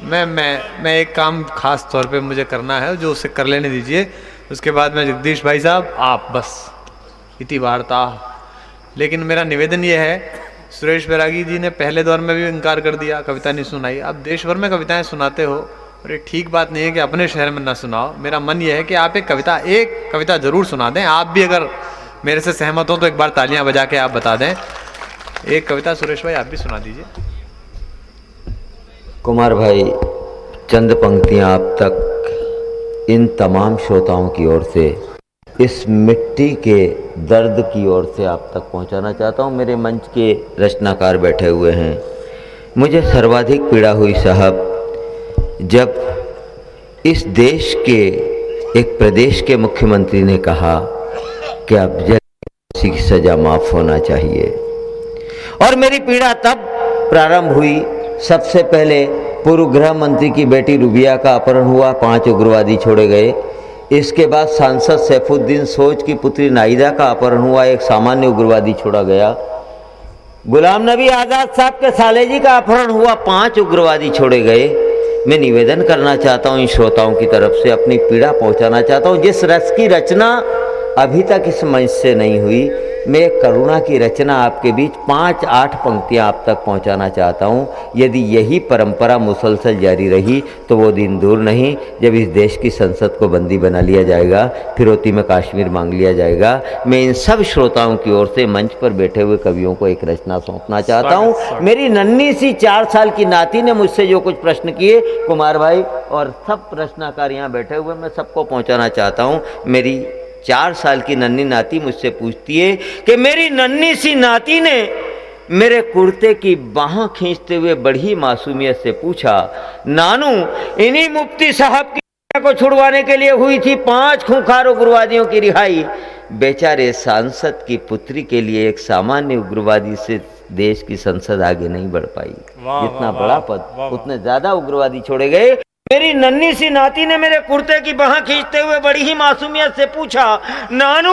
मैं एक काम खास तौर पे मुझे करना है, जो उसे कर लेने दीजिए। उसके बाद में जगदीश भाई साहब आप बस इति वार्ता। लेकिन मेरा निवेदन ये है, सुरेश बैरागी जी ने पहले दौर में भी इनकार कर दिया, कविता नहीं सुनाई। अब देश भर में कविताएं सुनाते हो और ये ठीक बात नहीं है कि अपने शहर में ना सुनाओ। मेरा मन ये है कि आप एक कविता जरूर सुना दें। आप भी अगर मेरे से सहमत हो तो एक बार तालियां बजा के आप बता दें। एक कविता सुरेश भाई आप भी सुना दीजिए। कुमार भाई, चंद पंक्तियां आप तक इन तमाम श्रोताओं की ओर से, इस मिट्टी के दर्द की ओर से आप तक पहुंचाना चाहता हूं। मेरे मंच के रचनाकार बैठे हुए हैं। मुझे सर्वाधिक पीड़ा हुई साहब, जब इस देश के एक प्रदेश के मुख्यमंत्री ने कहा कि अब फांसी की सजा माफ होना चाहिए। और मेरी पीड़ा तब प्रारंभ हुई, सबसे पहले पूर्व गृह मंत्री की बेटी रुबिया का अपहरण हुआ, 5 उग्रवादी छोड़े गए। इसके बाद सांसद सैफुद्दीन सोज की पुत्री नाइदा का अपहरण हुआ, एक सामान्य उग्रवादी छोड़ा गया। गुलाम नबी आज़ाद साहब के साले जी का अपहरण हुआ, 5 उग्रवादी छोड़े गए। मैं निवेदन करना चाहता हूं इन श्रोताओं की तरफ से, अपनी पीड़ा पहुंचाना चाहता हूं। जिस रस की रचना अभी तक इस मंच से नहीं हुई, मैं एक करुणा की रचना आपके बीच 5-8 पंक्तियां आप तक पहुंचाना चाहता हूं। यदि यही परंपरा मुसलसल जारी रही तो वो दिन दूर नहीं जब इस देश की संसद को बंदी बना लिया जाएगा, फिरौती में कश्मीर मांग लिया जाएगा। मैं इन सब श्रोताओं की ओर से मंच पर बैठे हुए कवियों को एक रचना सौंपना चाहता हूँ। मेरी नन्ही सी 4 साल की नाती ने मुझसे जो कुछ प्रश्न किए, कुमार भाई और सब प्रश्नकार यहाँ बैठे हुए, मैं सबको पहुँचाना चाहता हूँ। मेरी 4 साल की नन्ही नाती मुझसे पूछती है कि मेरी नन्ही सी नाती ने मेरे कुर्ते की बाह खींचते हुए बड़ी मासूमियत से पूछा, नानू इन्हीं मुफ्ती साहब की को छुड़वाने के लिए हुई थी 5 खूंखार उग्रवादियों की रिहाई। बेचारे सांसद की पुत्री के लिए एक सामान्य उग्रवादी से देश की संसद आगे नहीं बढ़ पाई। जितना बड़ा पद उतने ज्यादा उग्रवादी छोड़े गए। मेरी नन्ही सी नाती ने मेरे कुर्ते की बाह खींचते हुए बड़ी ही मासूमियत से पूछा, नानू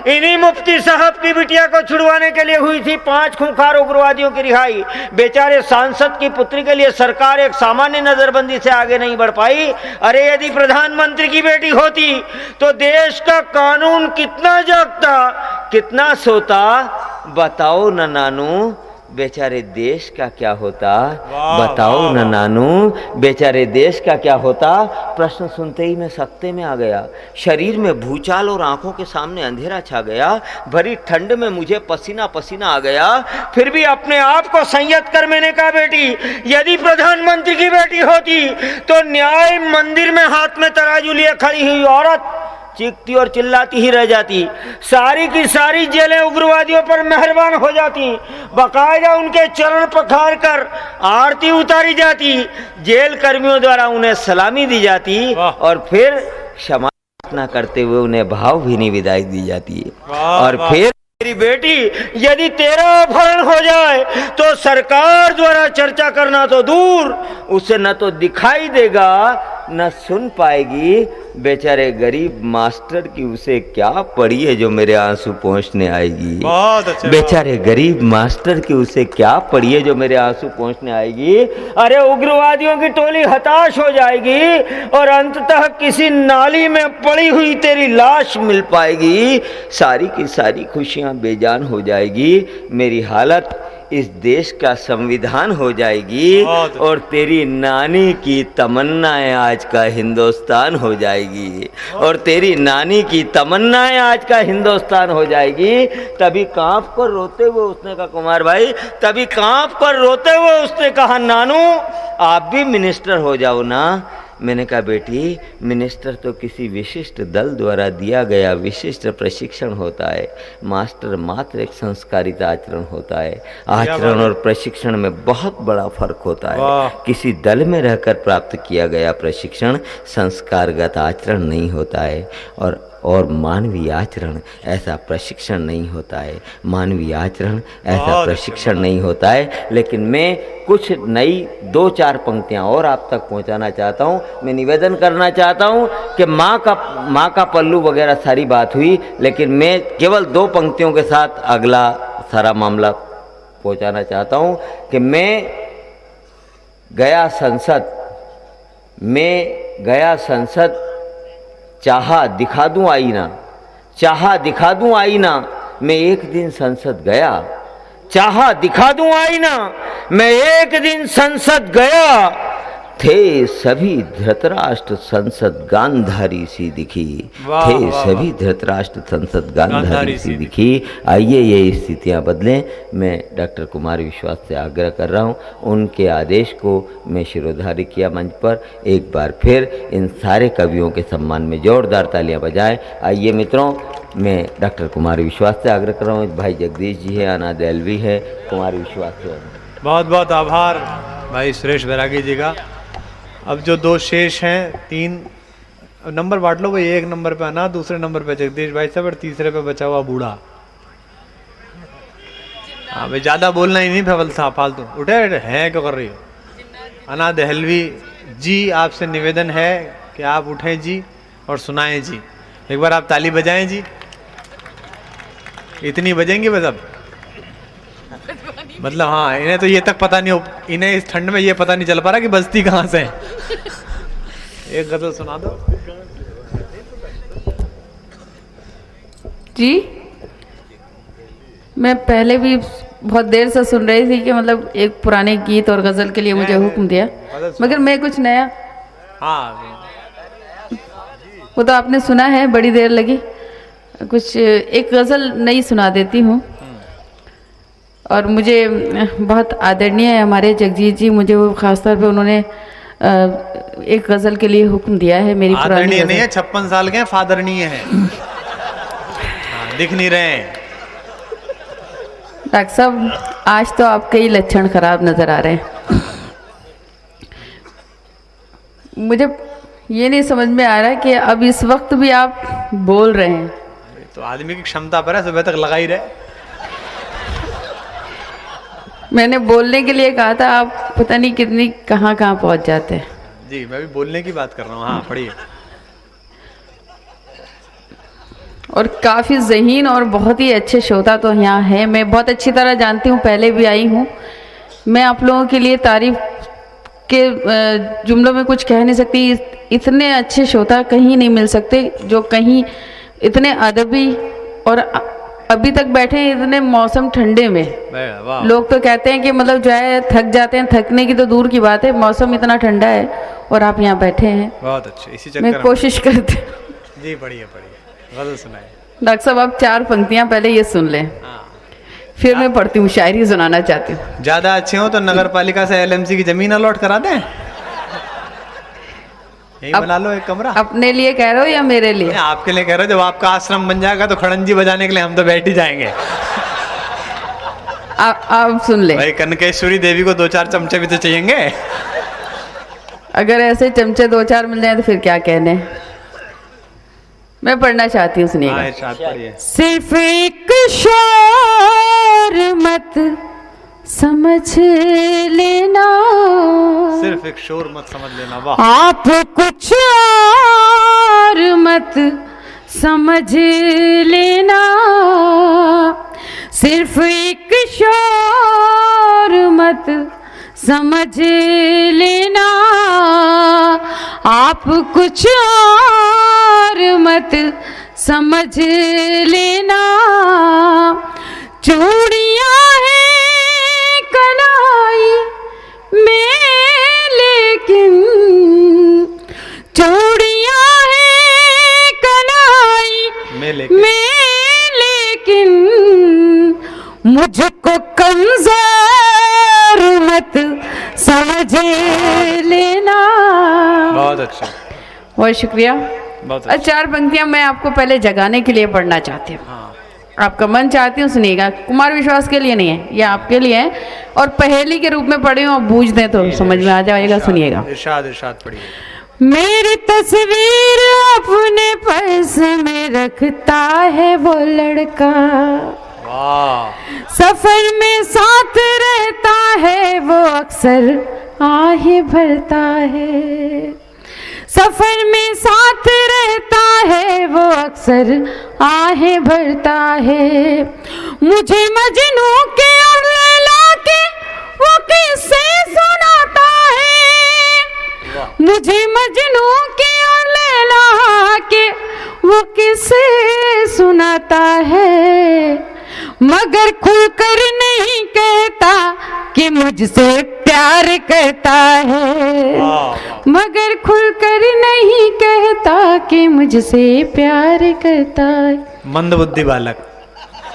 इन्हीं मुफ्ती साहब की बिटिया को छुड़वाने के लिए हुई थी 5 खूंखार उग्रवादियों की रिहाई। बेचारे सांसद की पुत्री के लिए सरकार एक सामान्य नजरबंदी से आगे नहीं बढ़ पाई। अरे यदि प्रधानमंत्री की बेटी होती तो देश का कानून कितना जागता, कितना सोता, बताओ न नानू बेचारे देश का क्या होता, बताओ न नानू बेचारे देश का क्या होता। प्रश्न सुनते ही मैं सख्ते में आ गया, शरीर में भूचाल और आंखों के सामने अंधेरा छा गया। भरी ठंड में मुझे पसीना पसीना आ गया। फिर भी अपने आप को संयत कर मैंने कहा, बेटी यदि प्रधानमंत्री की बेटी होती तो न्याय मंदिर में हाथ में तराजू लिए खड़ी हुई औरत चीखती और चिल्लाती ही रह जाती। सारी की सारी जेलें उग्रवादियों पर मेहरबान हो जाती, बाकायदा उनके चरण पखार कर आरती उतारी जाती, जेल कर्मियों द्वारा उन्हें सलामी दी जाती और फिर क्षमा प्रार्थना करते हुए उन्हें भावभीनी विदाई दी जाती। और फिर मेरी बेटी यदि तेरा अपहरण हो जाए तो सरकार द्वारा चर्चा करना तो दूर, उसे न तो दिखाई देगा न सुन पाएगी। बेचारे गरीब मास्टर की उसे क्या पड़ी है जो मेरे आंसू पहुंचने आएगी। बेचारे गरीब मास्टर की उसे क्या पड़ी है जो मेरे आंसू पहुंचने आएगी। अरे उग्रवादियों की टोली हताश हो जाएगी और अंततः किसी नाली में पड़ी हुई तेरी लाश मिल पाएगी। सारी की सारी खुशियां बेजान हो जाएगी। मेरी हालत इस देश का संविधान हो जाएगी और तेरी नानी की तमन्नाएं आज का हिंदुस्तान हो जाएगी। और तेरी नानी की तमन्नाएं आज का हिंदुस्तान हो जाएगी। तभी कांप कर रोते हुए उसने कहा, कुमार भाई तभी कांप कर रोते हुए उसने कहा, नानू आप भी मिनिस्टर हो जाओ ना। मैंने कहा, बेटी मिनिस्टर तो किसी विशिष्ट दल द्वारा दिया गया विशिष्ट प्रशिक्षण होता है। मास्टर मात्र एक संस्कारित आचरण होता है। आचरण और प्रशिक्षण में बहुत बड़ा फर्क होता है। किसी दल में रहकर प्राप्त किया गया प्रशिक्षण संस्कारगत आचरण नहीं होता है और मानवीय आचरण ऐसा प्रशिक्षण नहीं होता है। मानवीय आचरण ऐसा प्रशिक्षण नहीं होता है। लेकिन मैं कुछ नई 2-4 पंक्तियां और आप तक पहुंचाना चाहता हूं। मैं निवेदन करना चाहता हूं कि माँ का पल्लू वगैरह सारी बात हुई, लेकिन मैं केवल 2 पंक्तियों के साथ अगला सारा मामला पहुंचाना चाहता हूं कि मैं गया संसद मैं गया संसद, चाहा दिखा दूं आईना, चाहा दिखा दूं आईना, मैं एक दिन संसद गया, चाहा दिखा दूं आईना, मैं एक दिन संसद गया, थे सभी धृतराष्ट्र संसद गांधारी सी दिखी, थे सभी धृतराष्ट्र संसद गांधारी सी दिखी। आइए ये स्थितियां बदलें। मैं डॉक्टर कुमार विश्वास से आग्रह कर रहा हूं, उनके आदेश को मैं शिरोधार्य किया मंच पर। एक बार फिर इन सारे कवियों के सम्मान में जोरदार तालियां बजाएं। आइए मित्रों, मैं डॉक्टर कुमार विश्वास से आग्रह कर रहा हूँ। भाई जगदीश जी है, अनाद एलवी है, कुमार विश्वास से बहुत बहुत आभार भाई सुरेश बैरागी जी का। अब जो दो शेष हैं, 3 नंबर बांट लो भाई। 1 नंबर पे अनाद, दूसरे नंबर पे जगदीश भाई साहब और तीसरे पे बचा हुआ बूढ़ा। हाँ भाई, ज़्यादा बोलना ही नहीं फवलसा फालतू। उठे हैं क्यों कर रही हो? अनाद एलवी जी, आपसे निवेदन है कि आप उठें जी और सुनाएं जी। एक बार आप ताली बजाएं जी। इतनी बजेंगी बस अब, मतलब हाँ, इन्हें तो ये तक पता नहीं हो, इन्हें इस ठंड में ये पता नहीं चल पा रहा कि बजती कहाँ से है। एक गजल सुना दो जी। मैं पहले भी बहुत देर से सुन रही थी कि मतलब एक पुराने गीत और गजल के लिए मुझे हुक्म दिया, मगर मैं कुछ नया, हाँ वो तो आपने सुना है, बड़ी देर लगी। कुछ एक गजल नई सुना देती हूँ। और मुझे बहुत आदरणीय है हमारे जगजीत जी, मुझे वो खासतौर पे उन्होंने एक गजल के लिए हुक्म दिया है। मेरी पुरानी नहीं है, 56 साल के हैं, फादरणीय है। दिख नहीं रहे हैं डॉक्टर साहब, आज तो आपके ही लक्षण खराब नजर आ रहे हैं। मुझे ये नहीं समझ में आ रहा कि अब इस वक्त भी आप बोल रहे हैं। तो आदमी की क्षमता पर है, सुबह तक लगा ही रहे। मैंने बोलने के लिए कहा था, आप पता नहीं कितनी कहाँ पहुंच जाते हैं। जी, मैं भी बोलने की बात कर रहा हूँ। हाँ पढ़िए। और काफ़ी ज़हीन और बहुत ही अच्छे श्रोता तो यहाँ हैं, मैं बहुत अच्छी तरह जानती हूँ, पहले भी आई हूँ। मैं आप लोगों के लिए तारीफ के जुमलों में कुछ कह नहीं सकती। इतने अच्छे श्रोता कहीं नहीं मिल सकते, जो कहीं इतने अदबी और अभी तक बैठे हैं इतने मौसम ठंडे में। लोग तो कहते हैं कि मतलब जो है थक जाते हैं, थकने की तो दूर की बात है, मौसम इतना ठंडा है और आप यहाँ बैठे हैं। बहुत अच्छे, इसी चक्कर मैं कोशिश करती जी। पढ़िए गजल सुनाए डॉक्टर साहब। आप 4 पंक्तियाँ पहले ये सुन लें, फिर मैं पढ़ती हूँ, शायरी सुनाना चाहती हूँ। ज्यादा अच्छे हो तो नगर पालिका से LMC की जमीन अलॉट करा दें, यही बना लो एक कमरा। अपने लिए कह रहे हो या मेरे लिए? आपके लिए कह रहे हो। जब आपका आश्रम बन जाएगा तो खड़ंजी बजाने के लिए हम तो बैठ ही जाएंगे। आप सुन ले भाई, कनकेश्वरी देवी को 2-4 चमचे भी तो चाहिएंगे। अगर ऐसे चमचे 2-4 मिल जाए तो फिर क्या कहने। मैं पढ़ना चाहती हूँ, सुनिएगा। सिर्फ एक शोर मत समझ लेना, सिर्फ एक शोर मत समझ लेना। वाह। आप कुछ और मत समझ लेना, सिर्फ एक शोर मत समझ लेना, आप कुछ और मत समझ लेना। चूड़ियां हैं कलाई में, लेकिन चूड़ियां हैं कलाई में, लेकिन मुझको कमजोर मत समझ लेना। बहुत अच्छा, बहुत शुक्रिया। बहुत अच्छा। 4 पंक्तियां मैं आपको पहले जगाने के लिए पढ़ना चाहती हूँ। हाँ। आपका मन चाहती हूँ, सुनिएगा। कुमार विश्वास के लिए नहीं है, ये आपके लिए है। और पहेली के रूप में पढ़ी हूँ, बूझ दें तो समझ में आ जाएगा। सुनिएगा। इरशाद पढ़िए। मेरी तस्वीर अपने पर्स में रखता है वो लड़का, वाह। सफर में साथ रहता है वो अक्सर आहें भरता है, सफर में साथ रहता है वो अक्सर आहें भरता है। मुझे मजनू के और लैला के वो किस्से सुनाता है, मुझे मजनू के और लैला के वो किसे सुनाता है, मगर खुलकर नहीं कहता कि मुझसे प्यार करता है, मगर खुलकर नहीं कहता कि मुझसे प्यार करता है। मंदबुद्धि बालक।